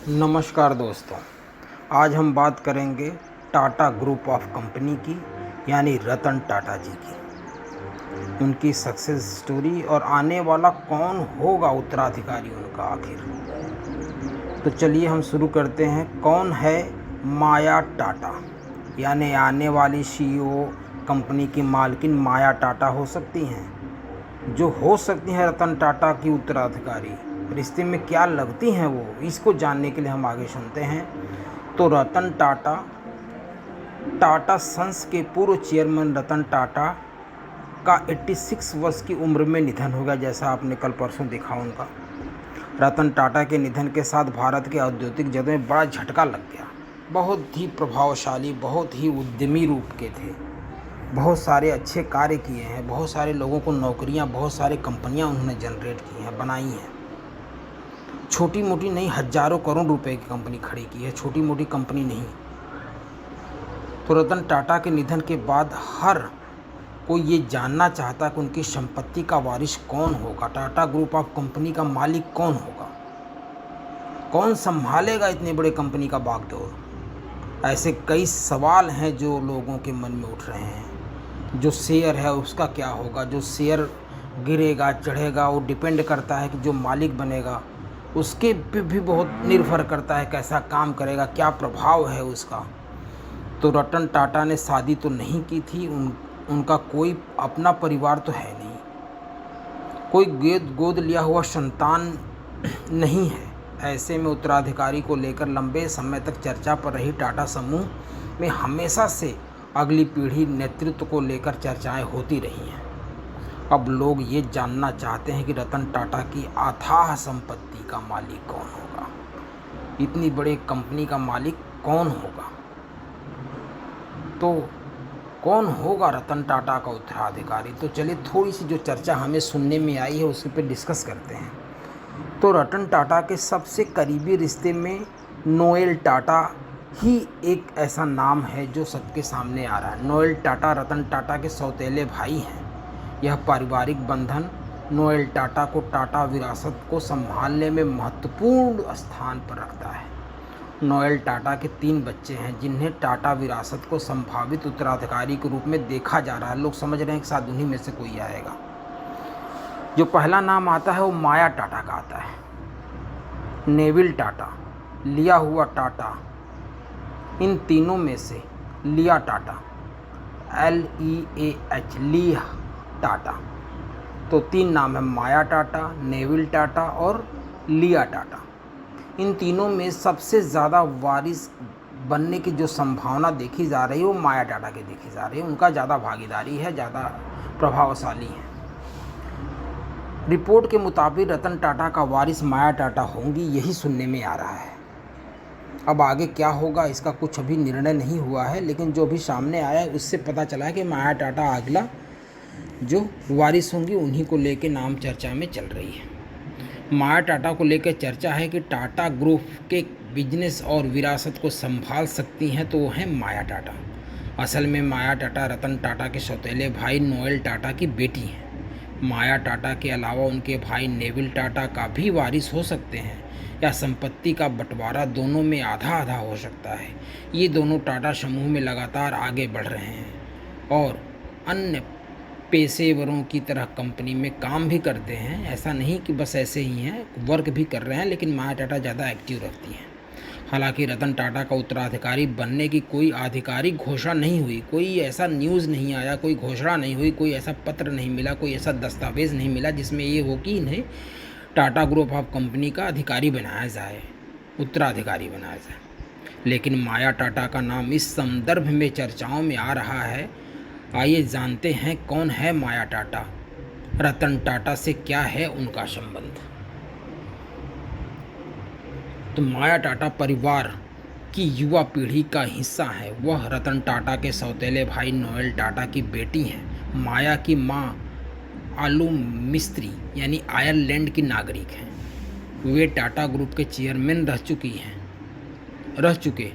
नमस्कार दोस्तों। आज हम बात करेंगे टाटा ग्रुप ऑफ कंपनी की, यानी रतन टाटा जी की, उनकी सक्सेस स्टोरी और आने वाला कौन होगा उत्तराधिकारी उनका आखिर। तो चलिए हम शुरू करते हैं। कौन है माया टाटा, यानी आने वाली सीईओ कंपनी की मालकिन माया टाटा हो सकती हैं, जो हो सकती हैं रतन टाटा की उत्तराधिकारी। रिश्ते में क्या लगती हैं वो, इसको जानने के लिए हम आगे सुनते हैं। तो रतन टाटा, टाटा सन्स के पूर्व चेयरमैन रतन टाटा का 86 वर्ष की उम्र में निधन हो गया, जैसा आपने कल परसों देखा उनका। रतन टाटा के निधन के साथ भारत के औद्योगिक जगत में बड़ा झटका लग गया। बहुत ही प्रभावशाली, बहुत ही उद्यमी रूप के थे, बहुत सारे अच्छे कार्य किए हैं, बहुत सारे लोगों को नौकरियां, बहुत सारे कंपनियां उन्होंने जनरेट की हैं, बनाई हैं। छोटी मोटी नहीं, हजारों करोड़ रुपए की कंपनी खड़ी की है, छोटी मोटी कंपनी नहीं। तो रतन टाटा के निधन के बाद हर कोई ये जानना चाहता है कि उनकी संपत्ति का वारिस कौन होगा, टाटा ग्रुप ऑफ कंपनी का मालिक कौन होगा, कौन संभालेगा इतने बड़े कंपनी का बागडोर। ऐसे कई सवाल हैं जो लोगों के मन में उठ रहे हैं। जो शेयर है उसका क्या होगा, जो शेयर गिरेगा चढ़ेगा वो डिपेंड करता है कि जो मालिक बनेगा उसके पे भी बहुत निर्भर करता है, कैसा काम करेगा, क्या प्रभाव है उसका। तो रतन टाटा ने शादी तो नहीं की थी, उनका कोई अपना परिवार तो है नहीं, कोई गोद लिया हुआ संतान नहीं है। ऐसे में उत्तराधिकारी को लेकर लंबे समय तक चर्चा पर रही टाटा समूह में हमेशा से अगली पीढ़ी नेतृत्व को लेकर चर्चाएं होती रही हैं। अब लोग ये जानना चाहते हैं कि रतन टाटा की अथाह संपत्ति का मालिक कौन होगा, इतनी बड़ी कंपनी का मालिक कौन होगा। तो कौन होगा रतन टाटा का उत्तराधिकारी। तो चलिए थोड़ी सी जो चर्चा हमें सुनने में आई है उसी पे डिस्कस करते हैं। तो रतन टाटा के सबसे करीबी रिश्ते में नोएल टाटा ही एक ऐसा नाम है जो सबके सामने आ रहा है। नोएल टाटा रतन टाटा के सौतेले भाई हैं। यह पारिवारिक बंधन नोएल टाटा को टाटा विरासत को संभालने में महत्वपूर्ण स्थान पर रखता है। नोएल टाटा के 3 बच्चे हैं जिन्हें टाटा विरासत को संभावित उत्तराधिकारी के रूप में देखा जा रहा है। लोग समझ रहे हैं कि शायद उन्हीं में से कोई आएगा। जो पहला नाम आता है वो माया टाटा का आता है। नेविल टाटा, लिया हुआ टाटा, इन तीनों में से लिया टाटा, LEAH, लिया टाटा। तो 3 नाम है, माया टाटा, नेविल टाटा और लिया टाटा। इन तीनों में सबसे ज़्यादा वारिस बनने की जो संभावना देखी जा रही है वो माया टाटा की देखी जा रही है। उनका ज़्यादा भागीदारी है, ज़्यादा प्रभावशाली है। रिपोर्ट के मुताबिक रतन टाटा का वारिस माया टाटा होंगी, यही सुनने में आ रहा है। अब आगे क्या होगा इसका कुछ अभी निर्णय नहीं हुआ है, लेकिन जो भी सामने आया है उससे पता चला है कि माया टाटा अगला जो वारिस होंगी उन्हीं को लेकर नाम चर्चा में चल रही है। माया टाटा को लेकर चर्चा है कि टाटा ग्रुप के बिजनेस और विरासत को संभाल सकती हैं, तो वो हैं माया टाटा। असल में माया टाटा रतन टाटा के सौतेले भाई नोएल टाटा की बेटी हैं। माया टाटा के अलावा उनके भाई नेविल टाटा का भी वारिस हो सकते हैं, या संपत्ति का बंटवारा दोनों में आधा आधा हो सकता है। ये दोनों टाटा समूह में लगातार आगे बढ़ रहे हैं और अन्य पेशेवरों की तरह कंपनी में काम भी करते हैं। ऐसा नहीं कि बस ऐसे ही हैं, वर्क भी कर रहे हैं, लेकिन माया टाटा ज़्यादा एक्टिव रखती हैं। हालांकि रतन टाटा का उत्तराधिकारी बनने की कोई आधिकारिक घोषणा नहीं हुई, कोई ऐसा न्यूज़ नहीं आया, कोई घोषणा नहीं हुई, कोई ऐसा पत्र नहीं मिला, कोई ऐसा दस्तावेज़ नहीं मिला जिसमें ये हो कि इन्हें टाटा ग्रुप ऑफ कंपनी का अधिकारी बनाया जाए, उत्तराधिकारी बनाया जाए। लेकिन माया टाटा का नाम इस संदर्भ में चर्चाओं में आ रहा है। आइए जानते हैं कौन है माया टाटा, रतन टाटा से क्या है उनका संबंध। तो माया टाटा परिवार की युवा पीढ़ी का हिस्सा है। वह रतन टाटा के सौतेले भाई नोएल टाटा की बेटी हैं। माया की मां आलू मिस्त्री यानी आयरलैंड की नागरिक हैं। वे टाटा ग्रुप के चेयरमैन रह चुके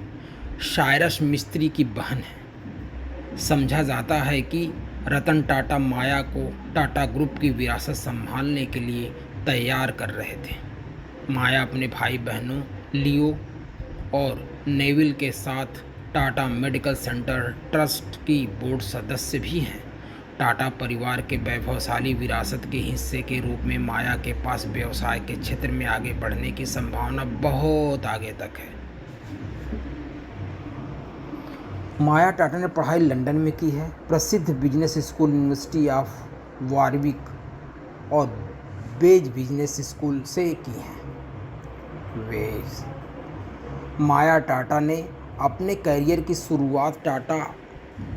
साइरस मिस्त्री की बहन हैं। समझा जाता है कि रतन टाटा माया को टाटा ग्रुप की विरासत संभालने के लिए तैयार कर रहे थे। माया अपने भाई बहनों लियो और नेविल के साथ टाटा मेडिकल सेंटर ट्रस्ट की बोर्ड सदस्य भी हैं। टाटा परिवार के वैभवशाली विरासत के हिस्से के रूप में माया के पास व्यवसाय के क्षेत्र में आगे बढ़ने की संभावना बहुत आगे तक है। माया टाटा ने पढ़ाई लंदन में की है, प्रसिद्ध बिजनेस स्कूल यूनिवर्सिटी ऑफ वारविक और बेज बिजनेस स्कूल से की है। माया टाटा ने अपने करियर की शुरुआत टाटा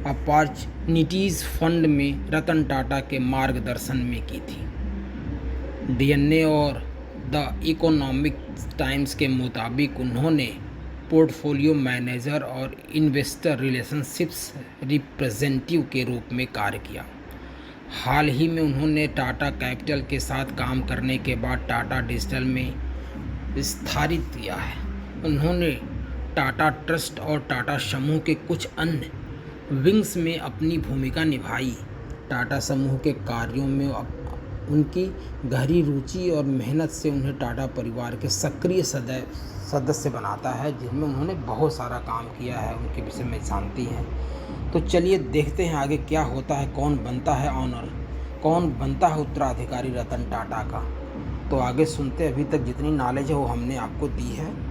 अपॉर्चुनिटीज़ फंड में रतन टाटा के मार्गदर्शन में की थी। डीएनए और द इकोनॉमिक टाइम्स के मुताबिक उन्होंने पोर्टफोलियो मैनेजर और इन्वेस्टर रिलेशनशिप्स रिप्रेजेंटेटिव के रूप में कार्य किया। हाल ही में उन्होंने टाटा कैपिटल के साथ काम करने के बाद टाटा डिजिटल में विस्तारित किया है। उन्होंने टाटा ट्रस्ट और टाटा समूह के कुछ अन्य विंग्स में अपनी भूमिका निभाई। टाटा समूह के कार्यों में उनकी गहरी रुचि और मेहनत से उन्हें टाटा परिवार के सक्रिय सदस्य बनाता है, जिनमें उन्होंने बहुत सारा काम किया है, उनके विषय में जानती हैं। तो चलिए देखते हैं आगे क्या होता है, कौन बनता है ऑनर, कौन बनता है उत्तराधिकारी रतन टाटा का। तो आगे सुनते, अभी तक जितनी नॉलेज है वो हमने आपको दी है।